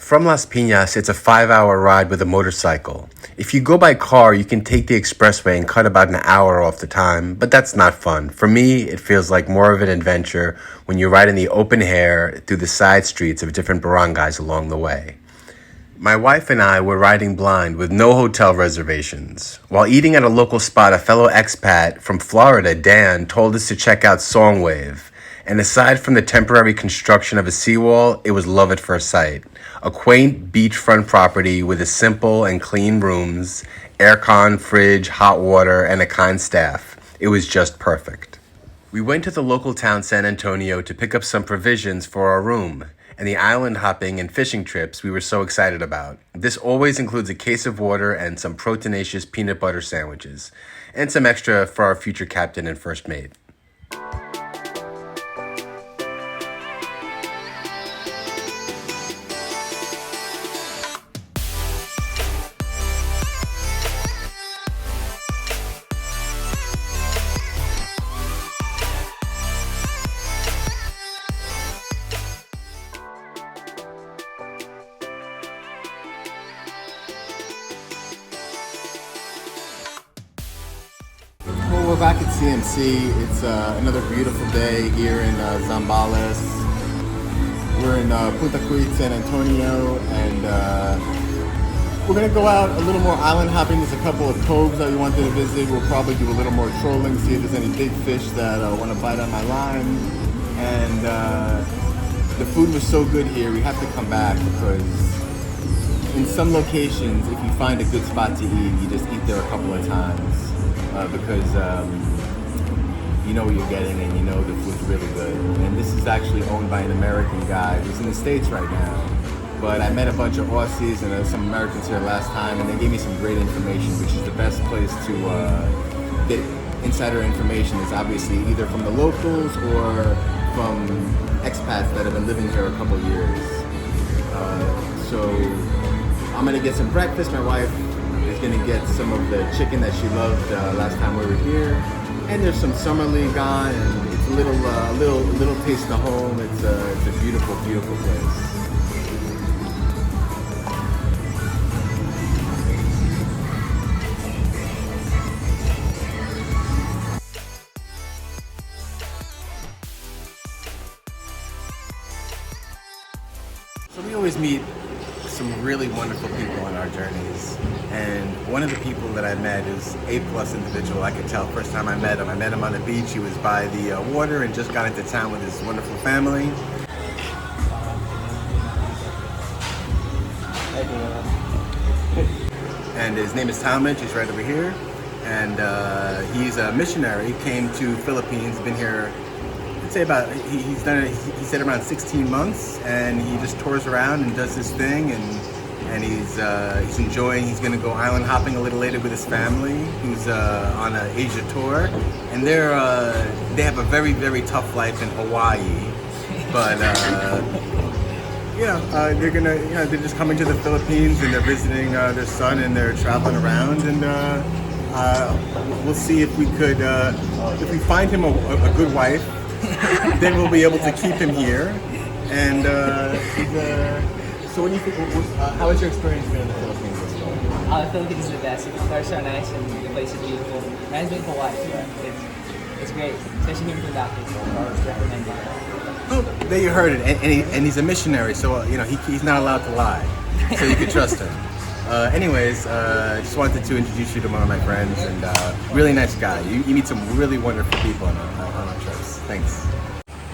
From Las Piñas, it's a 5-hour ride with a motorcycle. If you go by car, you can take the expressway and cut about an hour off the time, but that's not fun. For me, it feels like more of an adventure when you ride in the open air through the side streets of different barangays along the way. My wife and I were riding blind with no hotel reservations. While eating at a local spot, a fellow expat from Florida, Dan, told us to check out Songwave. And aside from the temporary construction of a seawall, it was love at first sight. A quaint beachfront property with a simple and clean rooms, aircon, fridge, hot water, and a kind staff. It was just perfect. We went to the local town San Antonio to pick up some provisions for our room and the island hopping and fishing trips we were so excited about. This always includes a case of water and some proteinaceous peanut butter sandwiches, and some extra for our future captain and first mate. Well, we're back at CMC. It's another beautiful day here in Zambales. We're in Punta Cruz, San Antonio, and we're gonna go out a little more island hopping. There's a couple of coves that we wanted to visit. We'll probably do a little more trolling, see if there's any big fish that want to bite on my line. And the food was so good here, we have to come back because in some locations, if you find a good spot to eat, you just eat there a couple of times. Because you know what you're getting and you know the food's really good. And this is actually owned by an American guy who's in the States right now. But I met a bunch of Aussies and some Americans here last time, and they gave me some great information, which is the best place to get insider information is obviously either from the locals or from expats that have been living here a couple years. So I'm gonna get some breakfast. My wife is gonna get some of the chicken that she loved last time we were here, and there's some summer league on, and it's a little taste of home. It's a beautiful, beautiful place. So we always meet some really wonderful people on our journeys, and one of the people that I met is A+ individual. I could tell first time I met him on the beach. He was by the water and just got into town with his wonderful family. And his name is Talmadge. He's right over here, and he's a missionary. He came to Philippines, been here say about he's done it. He said around 16 months, and he just tours around and does his thing, and he's enjoying. He's going to go island hopping a little later with his family, who's on an Asia tour, and they have a very, very tough life in Hawaii, but they're just coming to the Philippines and they're visiting their son, and they're traveling around, and we'll see if we could if we find him a good wife. Then we'll be able to keep him here. And so what do you think, how was your experience here in the Philippines? The Philippines is the best. They're so nice and the place is beautiful. Reminds me of Hawaii. It's great, especially here in Punta Cruz. I recommend it. Oh, there you heard it. And he's a missionary, so he's not allowed to lie. So you can trust him. Anyways, just wanted to introduce you to one of my friends, and really nice guy. You meet some really wonderful people on our trips. Thanks.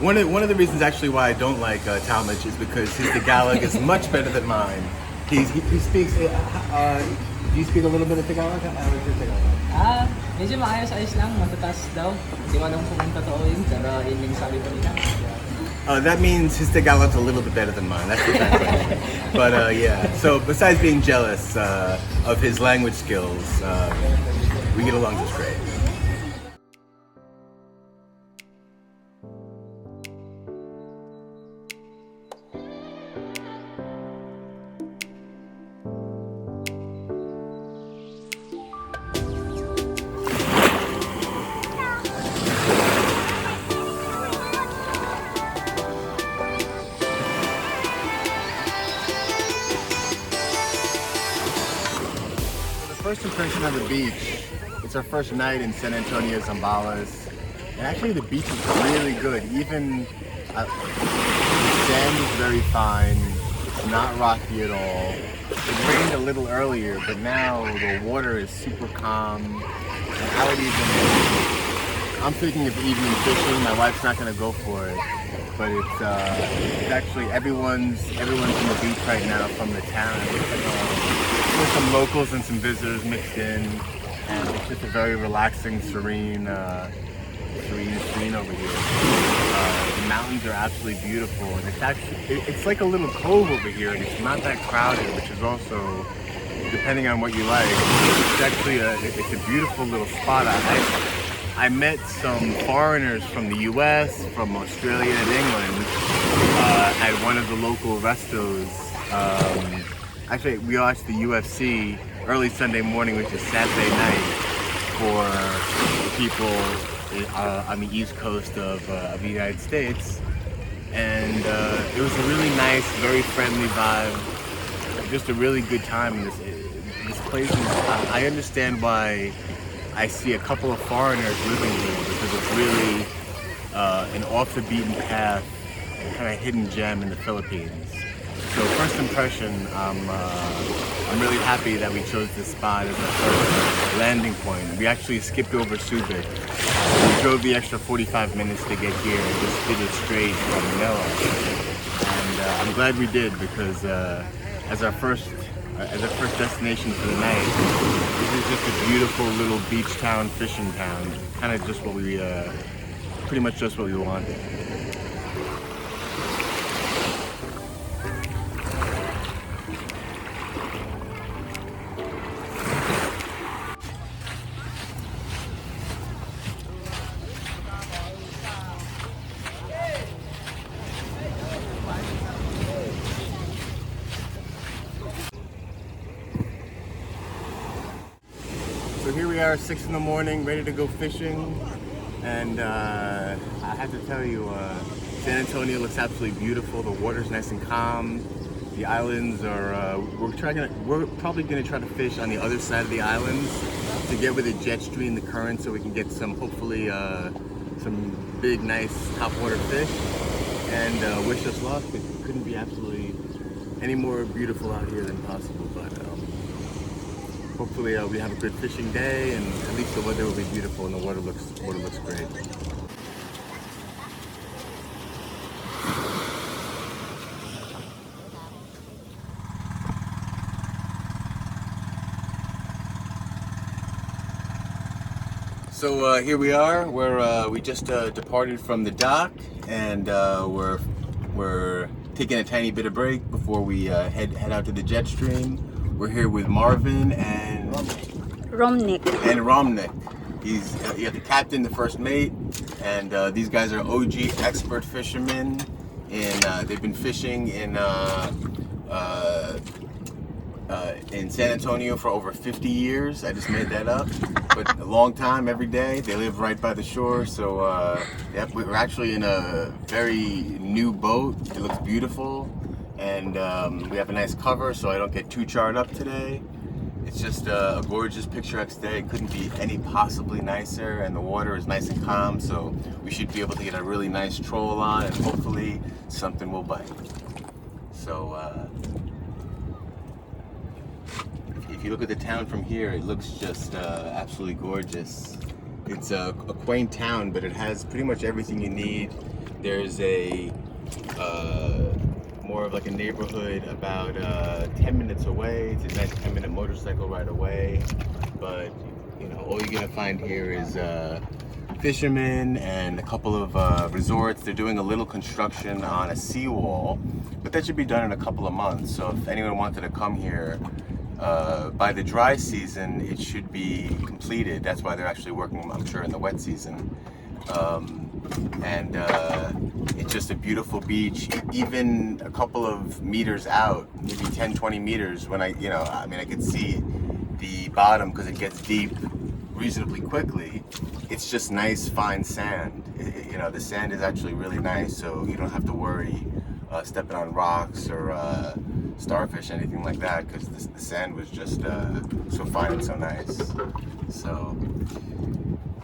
One of the reasons actually why I don't like Talmadge is because his Tagalog is much better than mine. He speaks. Do you speak a little bit of Tagalog? How is your Tagalog? Medyo maayos-ayos lang, matatas daw. Hindi ko alam kung totoo yun, pero yun yung sabi ko nila. That means his Tagalog's a little bit better than mine. That's the translation. But yeah, so besides being jealous of his language skills, we get along just great. first impression of the beach, it's our first night in San Antonio, Zambales. And actually the beach is really good. Even the sand is very fine. It's not rocky at all. It rained a little earlier, but now the water is super calm. And I'm thinking of evening fishing. My wife's not gonna go for it. But it's actually everyone's in the beach right now from the town. There's some locals and some visitors mixed in, and it's just a very relaxing, serene scene over here. The mountains are absolutely beautiful, and it's like a little cove over here, and it's not that crowded, which is also, depending on what you like, it's actually it's a beautiful little spot. I met some foreigners from the US, from Australia and England at one of the local restos. Actually, we watched the UFC early Sunday morning, which is Saturday night, for the people on the East Coast of the United States. And it was a really nice, very friendly vibe. Just a really good time in this place. I understand why I see a couple of foreigners living here, because it's really an off the beaten path, kind of hidden gem in the Philippines. So first impression, I'm really happy that we chose this spot as our first landing point. We actually skipped over Subic. We drove the extra 45 minutes to get here and just did it straight from Manila. And I'm glad we did, because as our first destination for the night, this is just a beautiful little beach town, fishing town. Kind of just what we, pretty much just what we wanted. So here we are, 6 in the morning, ready to go fishing, and I have to tell you, San Antonio looks absolutely beautiful. The water's nice and calm. The islands are, we're probably gonna try to fish on the other side of the islands to get with the jet stream, the current, so we can get some, hopefully, some big, nice topwater fish. And wish us luck. It couldn't be absolutely any more beautiful out here than possible, but hopefully we have a good fishing day, and at least the weather will be beautiful and the water looks great. So here we are. We just departed from the dock, and we're taking a tiny bit of break before we head out to the jet stream. We're here with Marvin and Romnick. He's the captain, the first mate, and these guys are OG expert fishermen. They've been fishing in San Antonio for over 50 years. I just made that up, but a long time, every day. They live right by the shore, so we're actually in a very new boat. It looks beautiful. And we have a nice cover, so I don't get too charred up today. It's just a gorgeous, picturesque day. It couldn't be any possibly nicer, and the water is nice and calm, so we should be able to get a really nice troll on, and hopefully something will bite. So if you look at the town from here, it looks just absolutely gorgeous. It's a quaint town, but it has pretty much everything you need. There's a more of like a neighborhood about 10 minutes away. It's a nice 10-minute motorcycle ride away. But you know, all you're gonna find here is fishermen and a couple of resorts. They're doing a little construction on a seawall, but that should be done in a couple of months. So if anyone wanted to come here, by the dry season, it should be completed. That's why they're actually working, I'm sure, in the wet season. It's just a beautiful beach. Even a couple of meters out, maybe 10-20 meters, when I could see the bottom because it gets deep reasonably quickly. It's just nice, fine sand. The sand is actually really nice, so you don't have to worry stepping on rocks or starfish, anything like that, because the sand was just so fine and so nice. So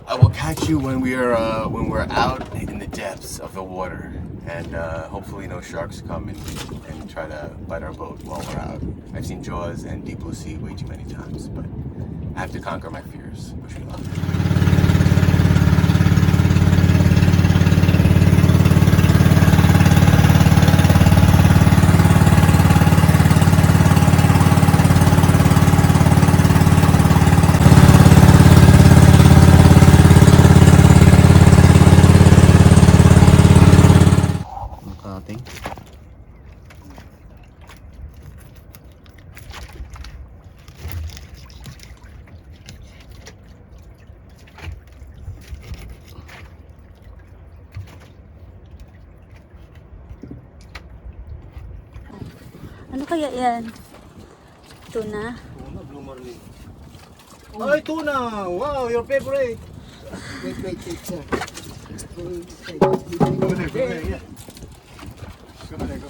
I will catch you when we're out in the depths of the water, and hopefully no sharks come and try to bite our boat while we're out. I've seen Jaws and Deep Blue Sea way too many times, but I have to conquer my fears. Wish me luck. Ano kaya yan? Tuna? Tuna, blue marlin. Ay, tuna! Wow, your favorite! Wait, sir. Go there, yeah. Go there.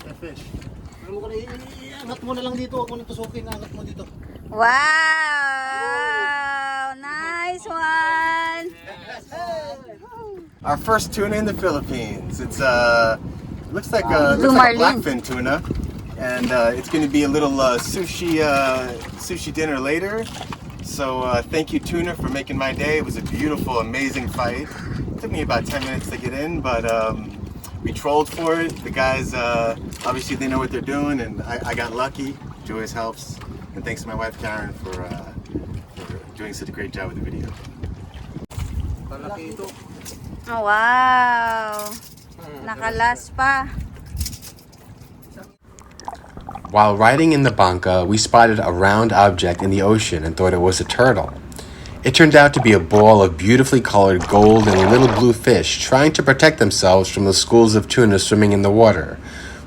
That fish. Ano mo ka na, iangat mo na lang dito. Huwag mo na tusukin, angat mo dito. Wow! Nice one! Our first tuna in the Philippines. It's looks like a blackfin tuna, and it's going to be a little sushi dinner later. So thank you, tuna, for making my day. It was a beautiful, amazing fight. It took me about 10 minutes to get in, but we trolled for it. The guys obviously they know what they're doing, and I got lucky. Joyce helps, and thanks to my wife Karen for doing such a great job with the video. Oh, wow! Nakalas pa. While riding in the banca, we spotted a round object in the ocean and thought it was a turtle. It turned out to be a ball of beautifully colored gold and little blue fish trying to protect themselves from the schools of tuna swimming in the water.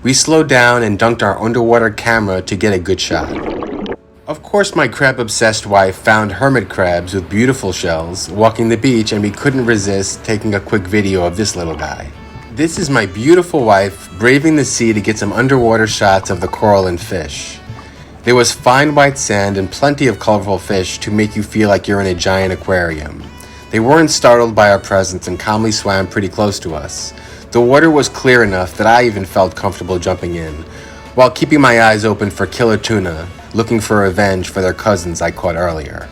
We slowed down and dunked our underwater camera to get a good shot. Of course, my crab-obsessed wife found hermit crabs with beautiful shells walking the beach, and we couldn't resist taking a quick video of this little guy. This is my beautiful wife braving the sea to get some underwater shots of the coral and fish. There was fine white sand and plenty of colorful fish to make you feel like you're in a giant aquarium. They weren't startled by our presence and calmly swam pretty close to us. The water was clear enough that I even felt comfortable jumping in, while keeping my eyes open for killer tuna, looking for revenge for their cousins I caught earlier.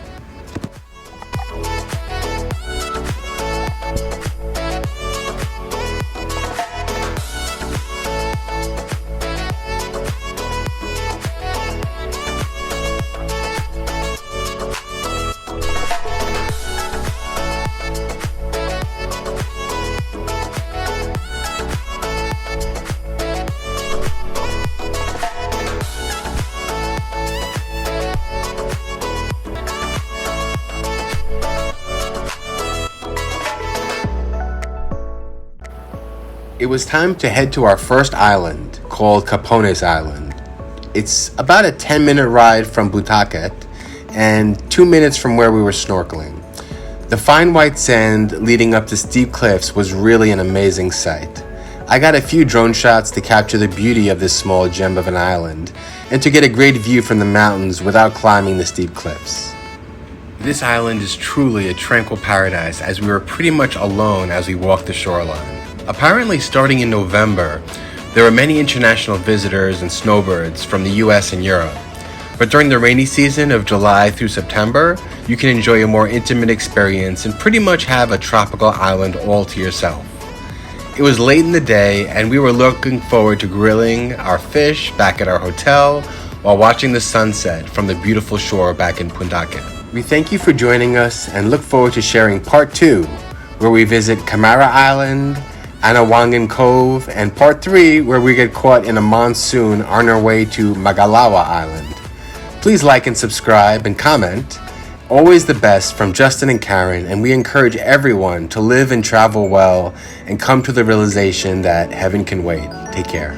It was time to head to our first island, called Capones Island. It's about a 10-minute ride from Butaket and 2 minutes from where we were snorkeling. The fine white sand leading up to steep cliffs was really an amazing sight. I got a few drone shots to capture the beauty of this small gem of an island and to get a great view from the mountains without climbing the steep cliffs. This island is truly a tranquil paradise, as we were pretty much alone as we walked the shoreline. Apparently, starting in November, there are many international visitors and snowbirds from the US and Europe. But during the rainy season of July through September, you can enjoy a more intimate experience and pretty much have a tropical island all to yourself. It was late in the day, and we were looking forward to grilling our fish back at our hotel while watching the sunset from the beautiful shore back in Puntaket. We thank you for joining us and look forward to sharing part 2, where we visit Camara Island, Anawangan Cove, and part 3, where we get caught in a monsoon on our way to Magalawa Island. Please like and subscribe and comment. Always the best from Justin and Karen, and we encourage everyone to live and travel well and come to the realization that heaven can wait. Take care.